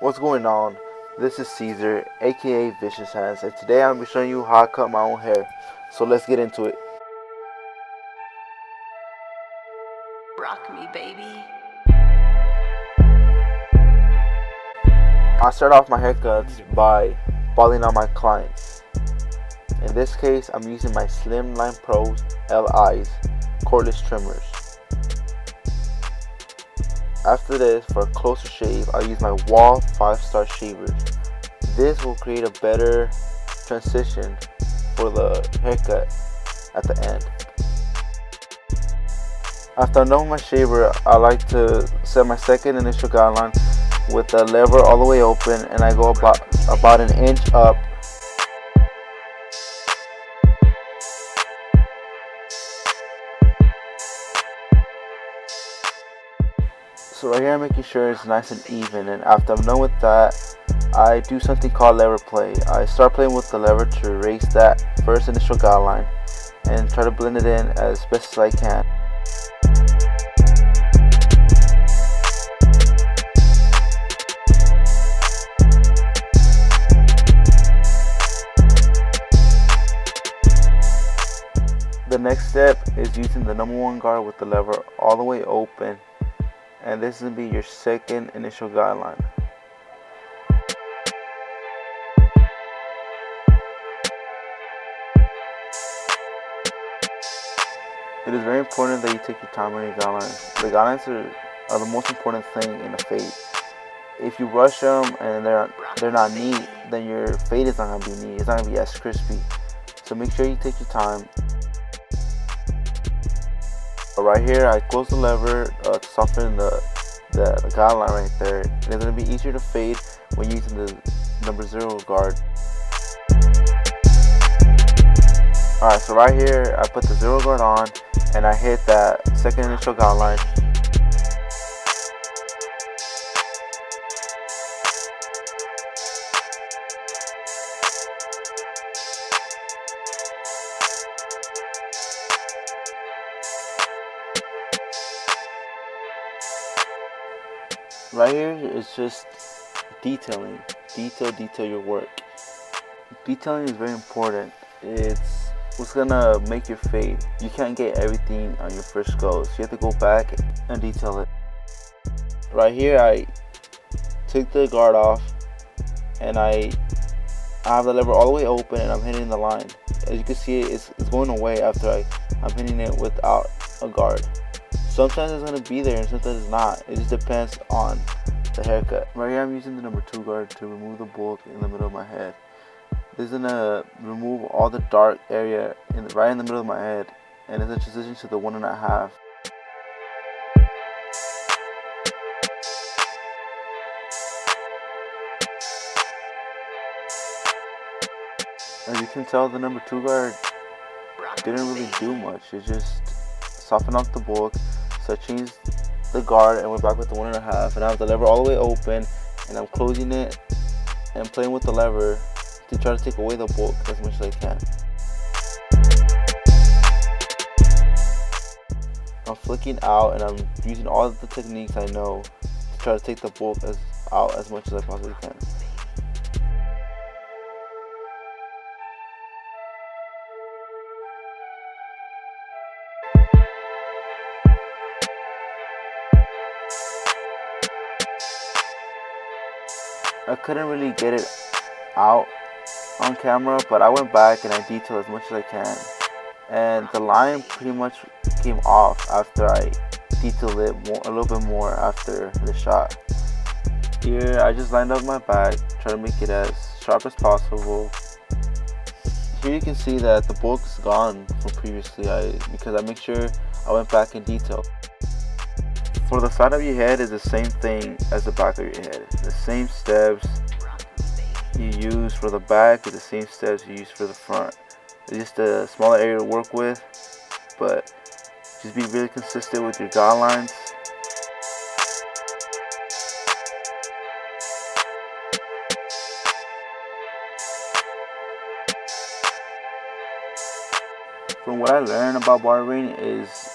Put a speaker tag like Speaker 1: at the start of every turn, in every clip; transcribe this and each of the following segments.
Speaker 1: What's going on? This is Caesar, aka Vicious Hands, and today I'm going to be showing you how I cut my own hair. So let's get into it.
Speaker 2: Rock me, baby.
Speaker 1: I start off my haircuts by balling on my clients. In this case, I'm using my Slimeline Pro Li's cordless trimmers. After this, for a closer shave, I'll use my Wahls 5-star shavers. This will create a better transition for the haircut at the end. After I'm done with my shaver, I like to set my second initial guideline with the lever all the way open, and I go about an inch up. So right here I'm making sure it's nice and even, and after I'm done with that, I do something called lever play. I start playing with the lever to erase that first initial guideline and try to blend it in as best as I can. The next step is using the number 1 guard with the lever all the way open, and this is going to be your second initial guideline. It is very important that you take your time on your guidelines. The guidelines are the most important thing in a fade. If you rush them and they're not neat, then your fade is not going to be neat. It's not going to be as crispy. So make sure you take your time. Right here, I close the lever to soften the guideline right there. And it's going to be easier to fade when using the number 0 guard. Alright, so right here, I put the 0 guard on and I hit that second initial guideline. Right here is just detailing. Detail your work. Detailing is very important. It's what's gonna make your fade. You can't get everything on your first go, so you have to go back and detail it. Right here, I took the guard off and I have the lever all the way open and I'm hitting the line. As you can see, it's going away after I'm hitting it without a guard. Sometimes it's going to be there and sometimes it's not. It just depends on the haircut. Right here I'm using the number 2 guard to remove the bulk in the middle of my head. This is going to remove all the dark area right in the middle of my head, and it's a transition to the 1.5. As you can tell, the number 2 guard didn't really do much. It just softened up the bulk. So I changed the guard and went back with the 1.5, and I have the lever all the way open and I'm closing it and playing with the lever to try to take away the bulk as much as I can. I'm flicking out and I'm using all of the techniques I know to try to take the bulk out as much as I possibly can. I couldn't really get it out on camera, but I went back and I detailed as much as I can. And the line pretty much came off after I detailed it a little bit more after the shot. Here, I just lined up my back, try to make it as sharp as possible. Here you can see that the bulk is gone from previously because I make sure I went back and detailed. For the side of your head is the same thing as the back of your head. The same steps you use for the back is the same steps you use for the front. It's just a smaller area to work with, but just be really consistent with your guidelines. From what I learned about barbering is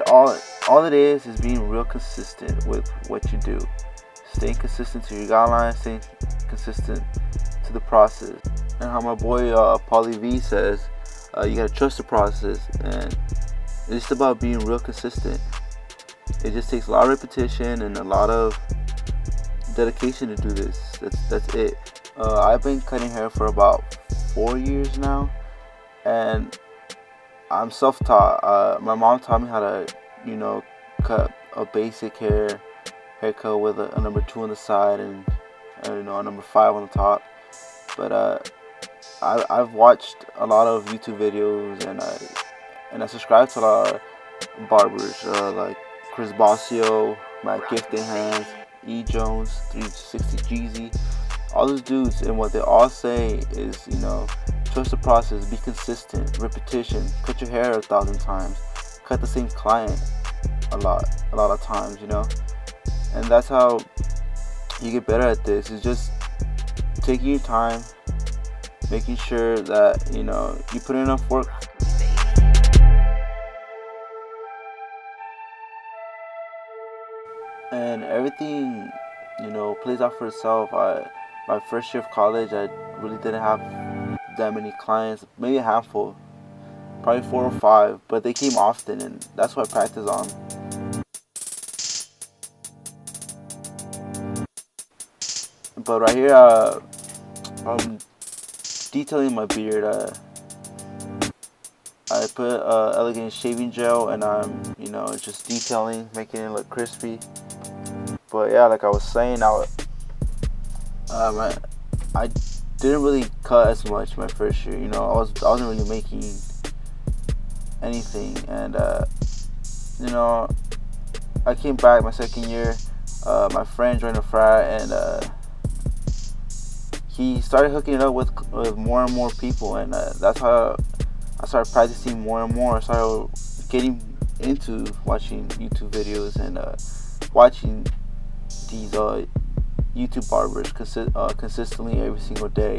Speaker 1: all it is being real consistent with what you do. staying consistent to your guidelines, staying consistent to the process. And how my boy Paulie V says, you gotta trust the process, and it's just about being real consistent. It just takes a lot of repetition and a lot of dedication to do this. That's it. I've been cutting hair for about 4 years now, and I'm self-taught. My mom taught me how to, cut a basic haircut with a number 2 on the side and a number 5 on the top. But I've watched a lot of YouTube videos, and I subscribe to a lot of barbers like Chris Bossio, Matt Gifted Hands, E Jones, 360 Jeezy, all those dudes, and what they all say is, trust the process, be consistent, repetition, cut your hair 1,000 times, cut the same client a lot of times, and that's how you get better at this. Is just taking your time, making sure that you put in enough work. And everything plays out for itself. My first year of college, I really didn't have that many clients, maybe a handful, probably 4 or 5, but they came often, and that's what I practice on. But right here, I'm detailing my beard. I put elegant shaving gel, and I'm just detailing, making it look crispy. But yeah, like I was saying, I didn't really cut as much my first year. I wasn't really making anything, and I came back my second year. My friend joined a frat, and he started hooking it up with more and more people, and that's how I started practicing more and more. I started getting into watching YouTube videos and watching these YouTube barbers consistently every single day,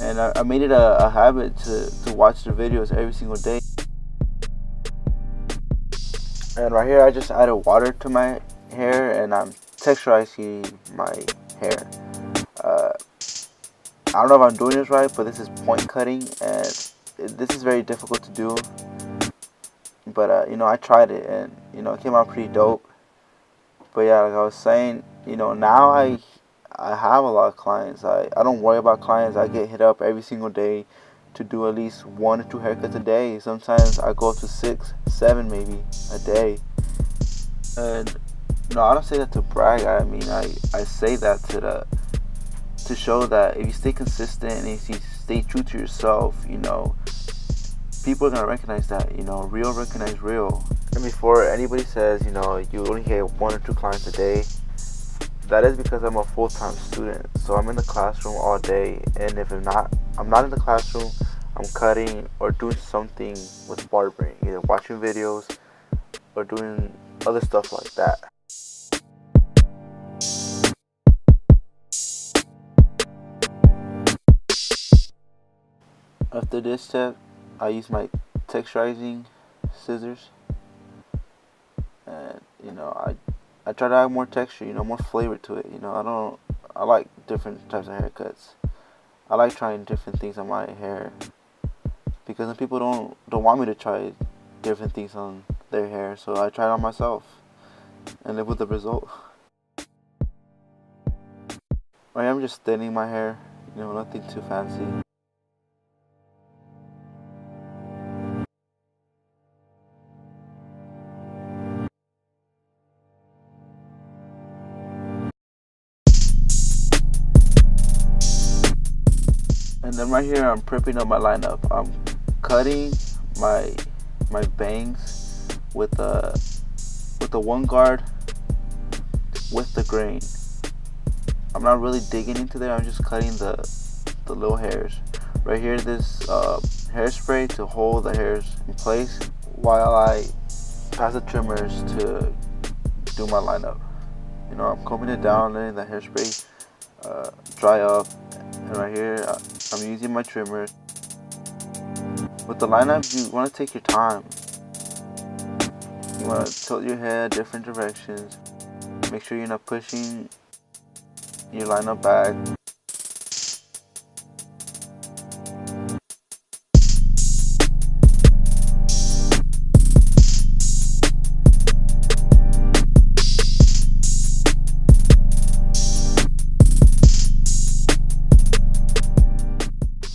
Speaker 1: and I made it a habit to watch their videos every single day. And right here, I just added water to my hair, and I'm texturizing my hair. I don't know if I'm doing this right, but this is point cutting, and this is very difficult to do. But I tried it, and it came out pretty dope. But yeah, like I was saying, now I have a lot of clients. I don't worry about clients. I get hit up every single day to do at least 1 or 2 haircuts a day. Sometimes I go up to 6, 7 maybe a day. And I don't say that to brag. I mean, I say that to show that if you stay consistent and if you stay true to yourself, people are gonna recognize that. Real recognize real. And before anybody says, you only get 1 or 2 clients a day, that is because I'm a full-time student. So I'm in the classroom all day, and if I'm not in the classroom, I'm cutting or doing something with barbering, either watching videos or doing other stuff like that. After this step, I use my texturizing scissors, and I try to add more texture, more flavor to it. I like different types of haircuts. I like trying different things on my hair, because some people don't want me to try different things on their hair, so I try it on myself and live with the result. Right, I'm just thinning my hair, nothing too fancy. And then right here, I'm prepping up my lineup. I'm cutting my bangs with the 1 guard with the grain. I'm not really digging into there. I'm just cutting the little hairs. Right here, this hairspray to hold the hairs in place while I pass the trimmers to do my lineup. I'm combing it down, letting the hairspray dry up. And right here, I'm using my trimmer. With the lineup, you want to take your time. You want to tilt your head different directions. Make sure you're not pushing You line up back.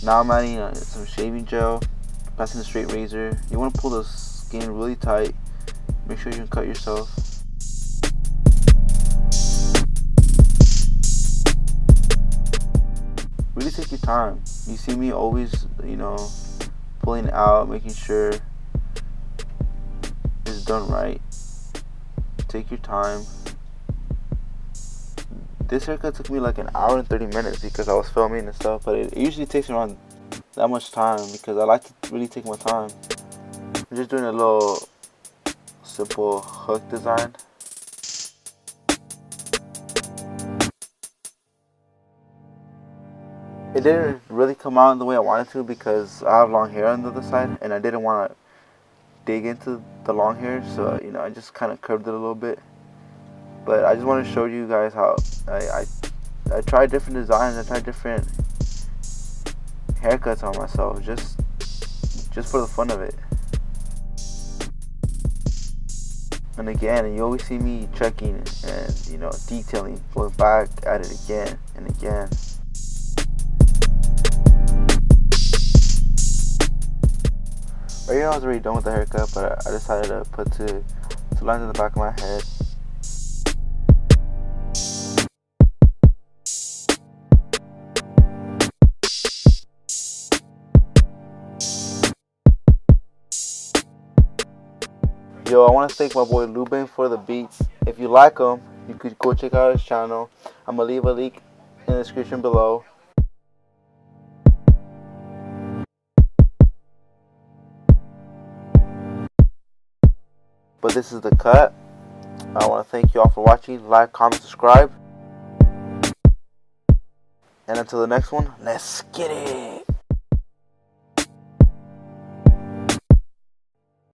Speaker 1: Now I'm adding some shaving gel, passing a straight razor. You want to pull the skin really tight. Make sure you can cut yourself. Really take your time. You see me always, pulling out, making sure it's done right. Take your time. This haircut took me like an hour and 30 minutes because I was filming and stuff, but it usually takes around that much time because I like to really take my time. I'm just doing a little simple hook design. It didn't really come out the way I wanted to because I have long hair on the other side and I didn't want to dig into the long hair, so I just kind of curved it a little bit. But I just want to show you guys how I tried different designs. I tried different haircuts on myself just for the fun of it. And again, you always see me checking and detailing, going back at it again and again. Right here I was already done with the haircut, but I decided to put two lines in the back of my head. Yo, I want to thank my boy Lubin for the beats. If you like him, you could go check out his channel. I'm going to leave a link in the description below. But this is the cut. I want to thank you all for watching. Like, comment, subscribe. And until the next one, let's get it.